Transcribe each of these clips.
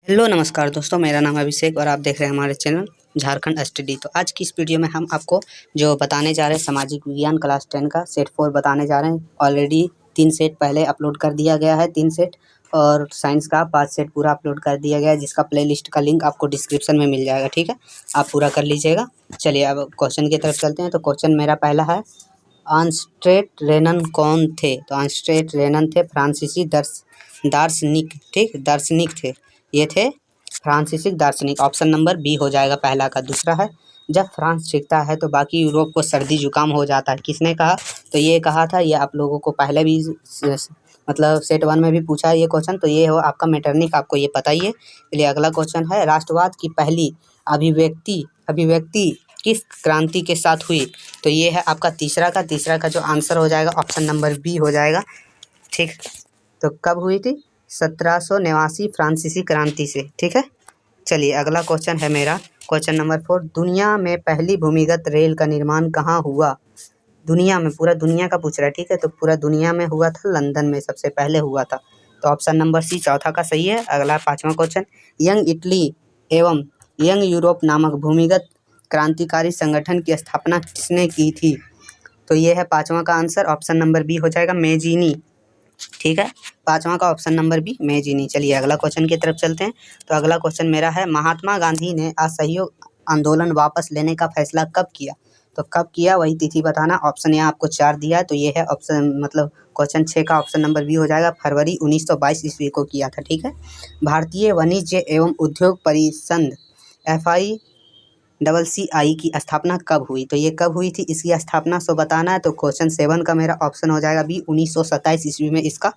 Hello नमस्कार दोस्तों, मेरा नाम अभिषेक और आप देख रहे हैं हमारे चैनल झारखंड स्टडी। तो आज की इस वीडियो में हम आपको जो बताने जा रहे हैं सामाजिक विज्ञान क्लास 10 का सेट 4 बताने जा रहे हैं। ऑलरेडी 3 सेट पहले अपलोड कर दिया गया है, 3 सेट, और साइंस का 5 सेट पूरा अपलोड कर दिया गया है, जिसका प्लेलिस्ट का लिंक आपको डिस्क्रिप्शन में मिल जाएगा। ठीक है, आप पूरा कर लीजिएगा। चलिए अब क्वेश्चन की तरफ चलते हैं। तो क्वेश्चन मेरा पहला है, आर्नस्टेड रेनन कौन थे? तो आर्नस्टेड रेनन थे फ्रांसीसी दार्शनिक। ठीक, दार्शनिक थे, ये थे फ्रांसीसी दार्शनिक। ऑप्शन नंबर बी हो जाएगा पहला का। दूसरा है, जब फ्रांस जीतता है तो बाकी यूरोप को सर्दी जुकाम हो जाता है, किसने कहा? तो ये कहा था, ये आप लोगों को पहले भी मतलब सेट 1 में भी पूछा है ये क्वेश्चन। तो ये हो आपका मेटरनिक, आपको ये पता ही है। चलिए अगला क्वेश्चन है, राष्ट्रवाद की पहली अभिव्यक्ति किस क्रांति के साथ हुई? तो ये है आपका तीसरा का जो आंसर हो जाएगा ऑप्शन नंबर बी हो जाएगा। ठीक, तो कब हुई थी? 1789 फ्रांसीसी क्रांति से। ठीक है, चलिए अगला क्वेश्चन है मेरा क्वेश्चन नंबर 4, दुनिया में पहली भूमिगत रेल का निर्माण कहाँ हुआ? दुनिया में, पूरा दुनिया का पूछ रहा है। ठीक है, तो पूरा दुनिया में हुआ था लंदन में, सबसे पहले हुआ था। तो ऑप्शन नंबर सी चौथा का सही है। अगला 5वां क्वेश्चन, यंग इटली एवं यंग यूरोप नामक भूमिगत क्रांतिकारी संगठन की स्थापना किसने की थी? तो ये है 5वां का आंसर, ऑप्शन नंबर बी हो जाएगा, मेजिनी। ठीक है, 5वां का ऑप्शन नंबर बी, मेजिनी। चलिए अगला क्वेश्चन की तरफ चलते हैं। तो अगला क्वेश्चन मेरा है, महात्मा गांधी ने असहयोग आंदोलन वापस लेने का फैसला कब किया? तो कब किया, वही तिथि बताना। ऑप्शन यहाँ आपको 4 दिया है, तो ये है ऑप्शन मतलब क्वेश्चन 6 का ऑप्शन नंबर बी हो जाएगा, फरवरी 1922 ईस्वी को किया था। ठीक है, भारतीय वाणिज्य एवं उद्योग परिसंघ FICCI की स्थापना कब हुई? तो ये कब हुई थी इसकी स्थापना, सो बताना है। तो क्वेश्चन 7 का मेरा ऑप्शन हो जाएगा बी, 1927 ईस्वी में इसका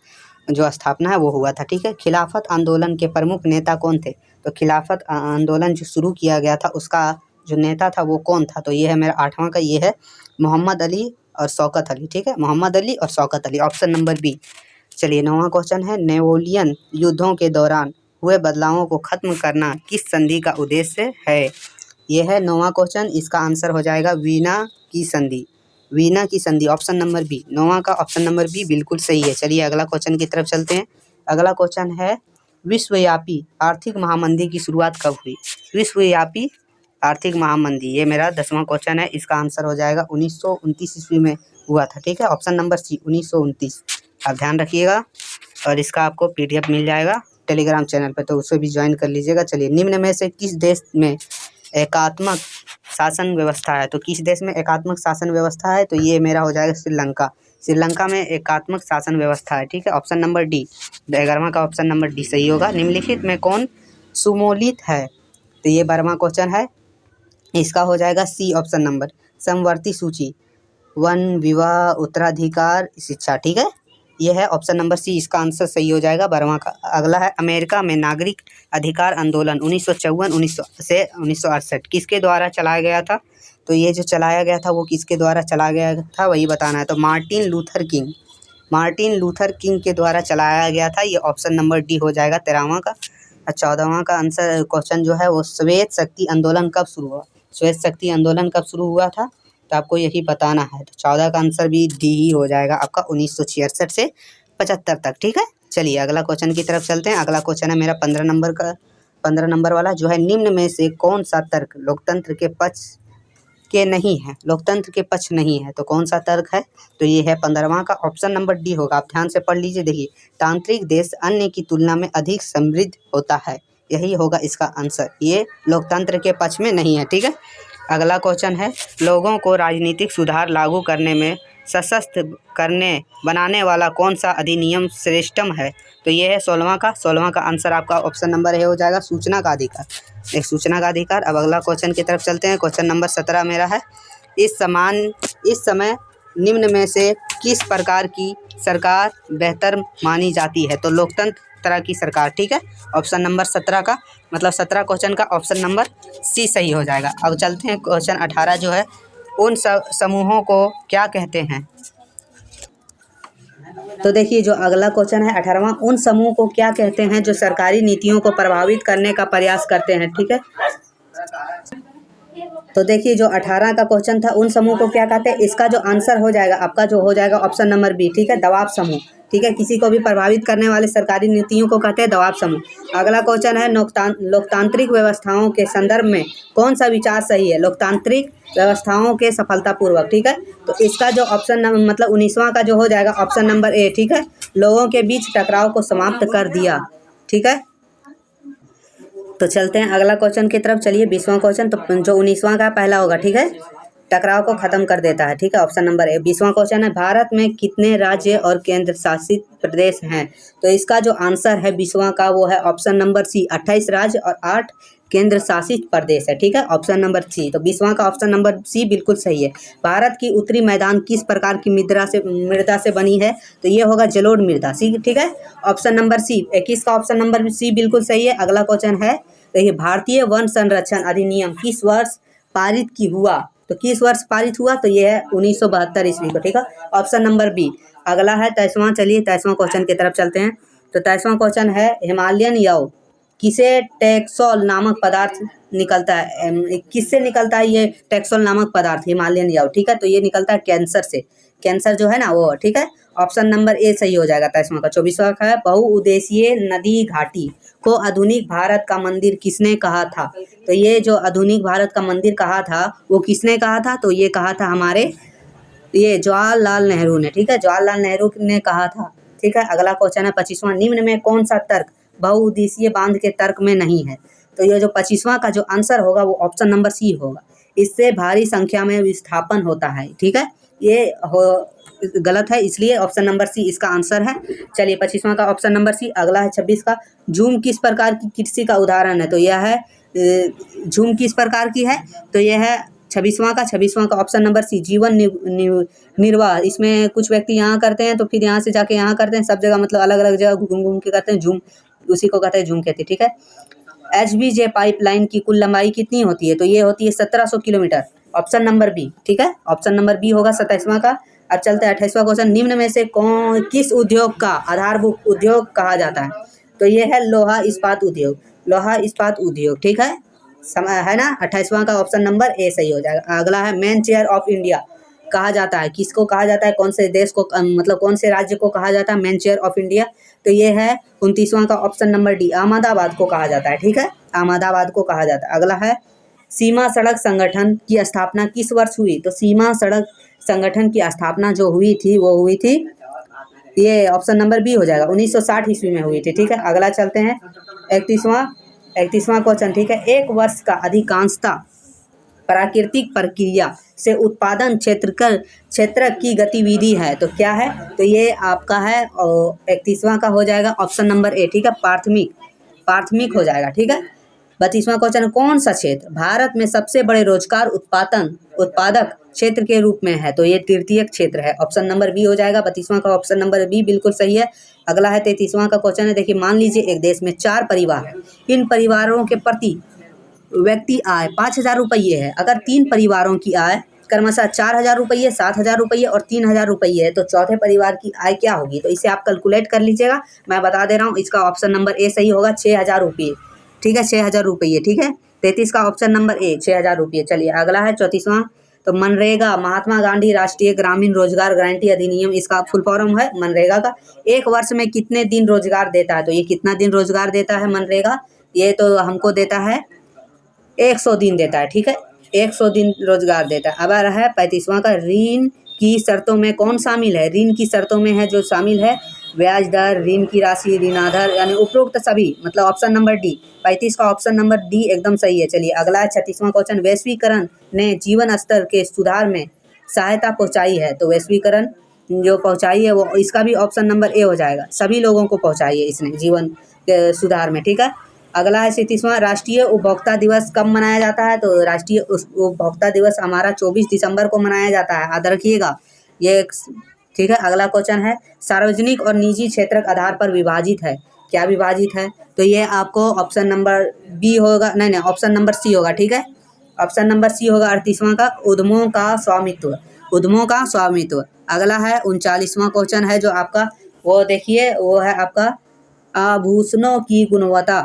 जो स्थापना है वो हुआ था। ठीक है, खिलाफत आंदोलन के प्रमुख नेता कौन थे? तो खिलाफत आंदोलन जो शुरू किया गया था उसका जो नेता था वो कौन था? तो ये है मेरा 8वां का, ये है मोहम्मद अली और शौकत अली। ठीक है, मोहम्मद अली और Shaukat Ali, option number B. चलिए 9वां क्वेश्चन है, नेपोलियन युद्धों के दौरान हुए बदलावों को खत्म करना किस संधि का उद्देश्य है? ये है 9वां क्वेश्चन, इसका आंसर हो जाएगा वीना की संधि। वीना की संधि, ऑप्शन नंबर बी। 9वां का ऑप्शन नंबर बी बिल्कुल सही है। चलिए अगला क्वेश्चन की तरफ चलते हैं। अगला क्वेश्चन है, विश्वव्यापी आर्थिक महामंदी की शुरुआत कब हुई? विश्वव्यापी आर्थिक महामंदी, ये मेरा 10वां क्वेश्चन है, इसका आंसर हो जाएगा 1929 ईस्वी में हुआ था। ठीक है, ऑप्शन नंबर सी 1929। आप ध्यान रखिएगा, और इसका आपको PDF मिल जाएगा टेलीग्राम चैनल पर, तो उसे भी ज्वाइन कर लीजिएगा। चलिए, निम्न में से किस देश में एकात्मक शासन व्यवस्था है? तो किस देश में एकात्मक शासन व्यवस्था है? तो ये मेरा हो जाएगा श्रीलंका। श्रीलंका में एकात्मक शासन व्यवस्था है। ठीक है, ऑप्शन नंबर डी, 11वां का ऑप्शन नंबर डी सही होगा। निम्नलिखित में कौन सुमोलित है? तो ये 12वां क्वेश्चन है, इसका हो जाएगा सी ऑप्शन नंबर, समवर्ती सूची, वन, विवाह, उत्तराधिकार, शिक्षा। ठीक है, ये है ऑप्शन नंबर सी, इसका आंसर सही हो जाएगा 12वां का। अगला है, अमेरिका में नागरिक अधिकार आंदोलन 1954 से 1968 किसके द्वारा चलाया गया था? तो ये जो चलाया गया था वो किसके द्वारा चलाया गया था, वही बताना है। तो मार्टिन लूथर किंग के द्वारा चलाया गया था। ये ऑप्शन नंबर डी हो जाएगा 13वां का। 14वां का आंसर क्वेश्चन जो है वो, श्वेत शक्ति आंदोलन कब शुरू हुआ? श्वेत शक्ति आंदोलन कब शुरू हुआ था? तो आपको यही बताना है। तो 14 का आंसर भी डी ही हो जाएगा आपका, 1966 से 75 तक। ठीक है, चलिए अगला क्वेश्चन की तरफ चलते हैं। अगला क्वेश्चन है मेरा 15 नंबर वाला, जो है, निम्न में से कौन सा तर्क लोकतंत्र के पक्ष नहीं है? तो कौन सा तर्क है? तो ये है 15वां का, ऑप्शन नंबर डी होगा। आप ध्यान से पढ़ लीजिए, देखिए, तांत्रिक देश अन्य की तुलना में अधिक समृद्ध होता है, यही होगा इसका आंसर। ये लोकतंत्र के पक्ष में नहीं है। ठीक है, अगला क्वेश्चन है, लोगों को राजनीतिक सुधार लागू करने में सशक्त बनाने वाला कौन सा अधिनियम श्रेष्ठतम है? तो ये है 16वां का आंसर आपका ऑप्शन नंबर ए हो जाएगा, सूचना का अधिकार, एक सूचना का अधिकार। अब अगला क्वेश्चन की तरफ चलते हैं। क्वेश्चन नंबर 17 मेरा है, इस समय निम्न में से किस प्रकार की सरकार बेहतर मानी जाती है? तो लोकतंत्र तरह की सरकार। ठीक है, ऑप्शन नंबर 17 का मतलब 17 क्वेश्चन का ऑप्शन नंबर सी सही हो जाएगा। अब चलते हैं क्वेश्चन 18, जो है, उन समूहों को क्या कहते हैं? तो देखिए, जो अगला क्वेश्चन है 18वां, उन समूह को क्या कहते हैं जो सरकारी नीतियों को प्रभावित करने का प्रयास करते हैं? ठीक है, तो देखिए, जो 18 का क्वेश्चन था, उन समूह को क्या कहते हैं, इसका जो आंसर हो जाएगा आपका, जो हो जाएगा ऑप्शन नंबर बी। ठीक है, दबाव समूह। ठीक है, किसी को भी प्रभावित करने वाले सरकारी नीतियों को कहते हैं दबाव समूह। अगला क्वेश्चन है लोकतांत्रिक व्यवस्थाओं के संदर्भ में कौन सा विचार सही है? लोकतांत्रिक व्यवस्थाओं के सफलतापूर्वक, ठीक है। तो इसका जो ऑप्शन मतलब 19वां का जो हो जाएगा ऑप्शन नंबर ए, ठीक है। लोगों के बीच टकराव को समाप्त कर दिया, ठीक है। तो चलते हैं अगला क्वेश्चन की तरफ। चलिए 20वां क्वेश्चन, तो जो 19वां का पहला होगा, ठीक है, टकराव को खत्म कर देता है, ठीक है, ऑप्शन नंबर ए। 20वां क्वेश्चन है भारत में कितने राज्य और केंद्र शासित प्रदेश हैं? तो इसका जो आंसर है 20वां का वो है ऑप्शन नंबर सी, 28 राज्य और 8 केंद्र शासित प्रदेश है, ठीक है, ऑप्शन नंबर सी। तो 20वां का ऑप्शन नंबर सी बिल्कुल सही है। भारत की उत्तरी मैदान किस प्रकार की मृदा से बनी है? तो ये होगा जलोढ़ मृदा, सी, ठीक है, ऑप्शन नंबर सी। 21 का ऑप्शन नंबर सी बिल्कुल सही है। अगला क्वेश्चन है, देखिए, भारतीय वन संरक्षण अधिनियम किस वर्ष पारित की हुआ? तो किस वर्ष पारित हुआ? तो ये है 1972 ईस्वी को, ठीक है, ऑप्शन नंबर बी। अगला है 23वां। चलिए 23वां क्वेश्चन की तरफ चलते हैं। तो 23वां क्वेश्चन है हिमालयन यव किसे टैक्सोल नामक पदार्थ निकलता है? किससे निकलता है ये टैक्सोल नामक पदार्थ, हिमालयन यव, ठीक है। तो ये निकलता है कैंसर से, कैंसर जो है ना वो, ठीक है, ऑप्शन नंबर ए सही हो जाएगा 23वां का। 24वां का है बहुउद्देशीय नदी घाटी को आधुनिक भारत का मंदिर किसने कहा था? तो ये जो आधुनिक भारत का मंदिर कहा था वो किसने कहा था? तो ये कहा था हमारे ये जवाहरलाल नेहरू ने, ठीक है, जवाहरलाल नेहरू ने कहा था, ठीक है। अगला क्वेश्चन है 25वां, निम्न में कौन सा तर्क बहुउद्देशीय बांध के तर्क में नहीं है? तो ये जो 25वां का जो आंसर होगा वो ऑप्शन नंबर सी होगा, इससे भारी संख्या में विस्थापन होता है, ठीक है, ये गलत है, इसलिए ऑप्शन नंबर सी इसका आंसर है। चलिए 25वां का ऑप्शन नंबर सी। अगला है 26 का, झूम किस प्रकार की कृषि का उदाहरण है? तो यह है झूम किस प्रकार की है? तो यह है 26वां का ऑप्शन नंबर सी, जीवन निर्वाह। इसमें कुछ व्यक्ति यहाँ करते हैं तो फिर यहाँ से जाके यहाँ करते हैं, सब जगह मतलब अलग अलग जगह घूम घूम के करते हैं, झूम, उसी को कहते हैं झूम कहते हैं, ठीक है। HBJ पाइपलाइन की कुल लंबाई कितनी होती है? तो ये होती है 1700 किलोमीटर, ऑप्शन नंबर बी, ठीक है, ऑप्शन नंबर बी होगा 27वां का। अब चलते हैं 28वां क्वेश्चन, निम्न में से किस उद्योग का आधारभूत उद्योग कहा जाता है? तो ये है लोहा इस्पात उद्योग, लोहा इस्पात उद्योग, ठीक है, है ना। 28वां का ऑप्शन नंबर ए सही हो जाएगा। अगला है मैन चेयर ऑफ इंडिया कहा जाता है, किसको कहा जाता है? कौन से देश को, मतलब कौन से राज्य को कहा जाता है मैन चेयर ऑफ इंडिया? तो ये है 29वां का ऑप्शन नंबर डी, अहमदाबाद को कहा जाता है, ठीक है, अहमदाबाद को कहा जाता है। अगला है सीमा सड़क संगठन की स्थापना किस वर्ष हुई? तो सीमा सड़क संगठन की स्थापना जो हुई थी वो हुई थी, ये ऑप्शन नंबर बी हो जाएगा, 1960 ईस्वी में हुई थी, ठीक है। अगला चलते हैं 31वां क्वेश्चन, ठीक है, एक वर्ष का अधिकांशता प्राकृतिक प्रक्रिया से उत्पादन क्षेत्र की गतिविधि है, तो क्या है? तो ये आपका है 31वां का हो जाएगा ऑप्शन नंबर ए, ठीक है, प्राथमिक हो जाएगा, ठीक है। 32वां क्वेश्चन, कौन सा क्षेत्र भारत में सबसे बड़े रोजगार उत्पादक क्षेत्र के रूप में है? तो ये तृतीयक क्षेत्र है, ऑप्शन नंबर बी हो जाएगा। 32वां का ऑप्शन नंबर बी बिल्कुल सही है। अगला है 33वां का क्वेश्चन है, देखिए, मान लीजिए एक देश में 4 परिवार है, इन परिवारों के प्रति व्यक्ति आय 5000 रुपये है। अगर 3 परिवारों की आय क्रमशः 4000 रुपये, 7000 रुपये और 3000 रुपये है, तो चौथे परिवार की आय क्या होगी? तो इसे आप कैलकुलेट कर लीजिएगा, मैं बता दे रहा हूँ, इसका ऑप्शन नंबर ए सही होगा, 6000 रुपये, ठीक है, 6000 रुपये, ठीक है। 33 का ऑप्शन नंबर ए 6000 रुपये। चलिए अगला है 34वां, तो मनरेगा, महात्मा गांधी राष्ट्रीय ग्रामीण रोजगार गारंटी अधिनियम, इसका फुल फॉर्म है मनरेगा का। एक वर्ष में कितने दिन रोजगार देता है? तो ये कितना दिन रोजगार देता है मनरेगा? ये तो हमको देता है 100 दिन देता है, ठीक है, 100 दिन रोजगार देता है। अब आ रहा है 35वां का, ऋण की शर्तों में कौन शामिल है? ऋण की शर्तों में है जो शामिल है ब्याज दर, ऋण की राशि, ऋणाधार, यानी उपरोक्त सभी, मतलब ऑप्शन नंबर डी। 35 का ऑप्शन नंबर डी एकदम सही है। चलिए अगला है 36वां क्वेश्चन, वैश्वीकरण ने जीवन स्तर के सुधार में सहायता पहुंचाई है, तो वैश्वीकरण जो पहुंचाई है वो, इसका भी ऑप्शन नंबर ए हो जाएगा, सभी लोगों को पहुंचाई है इसने जीवन के सुधार में, ठीक है। अगला है 37वां, राष्ट्रीय उपभोक्ता दिवस कब मनाया जाता है? तो राष्ट्रीय उपभोक्ता दिवस हमारा 24 दिसंबर को मनाया जाता है, याद रखिएगा ये, ठीक है। अगला क्वेश्चन है, सार्वजनिक और निजी क्षेत्र आधार पर विभाजित है, क्या विभाजित है? तो ये आपको ऑप्शन नंबर बी होगा, नहीं ऑप्शन नंबर सी होगा, ठीक है, ऑप्शन नंबर सी होगा 38वां का, उद्यमों का स्वामित्व। अगला है 39वां क्वेश्चन है जो आपका, वो देखिए, वो है आपका आभूषणों की गुणवत्ता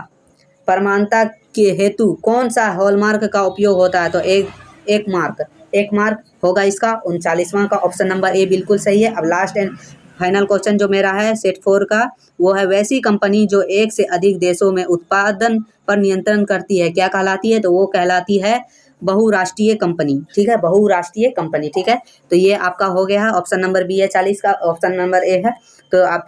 प्रमाणता के हेतु कौन सा हॉलमार्क का उपयोग होता है? तो एक मार्क होगा इसका। 39वां का ऑप्शन नंबर ए बिल्कुल सही है। अब लास्ट एंड फाइनल क्वेश्चन जो मेरा है सेट 4 का, वो है वैसी कंपनी जो एक से अधिक देशों में उत्पादन पर नियंत्रण करती है क्या कहलाती है? तो वो कहलाती है बहुराष्ट्रीय कंपनी। ठीक है, बहुराष्ट्रीय कंपनी। ठीक है, तो ये आपका हो गया है। ऑप्शन नंबर बी है 40 का, ऑप्शन नंबर ए है। तो आप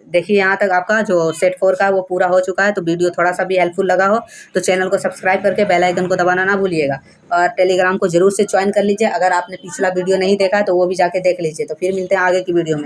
देखिए यहाँ तक आपका जो सेट 4 का वो पूरा हो चुका है। तो वीडियो थोड़ा सा भी हेल्पफुल लगा हो तो चैनल को सब्सक्राइब करके बेल आइकन को दबाना ना भूलिएगा, और टेलीग्राम को जरूर से ज्वाइन कर लीजिए। अगर आपने पिछला वीडियो नहीं देखा है तो वो भी जाके देख लीजिए। तो फिर मिलते हैं आगे की वीडियो में।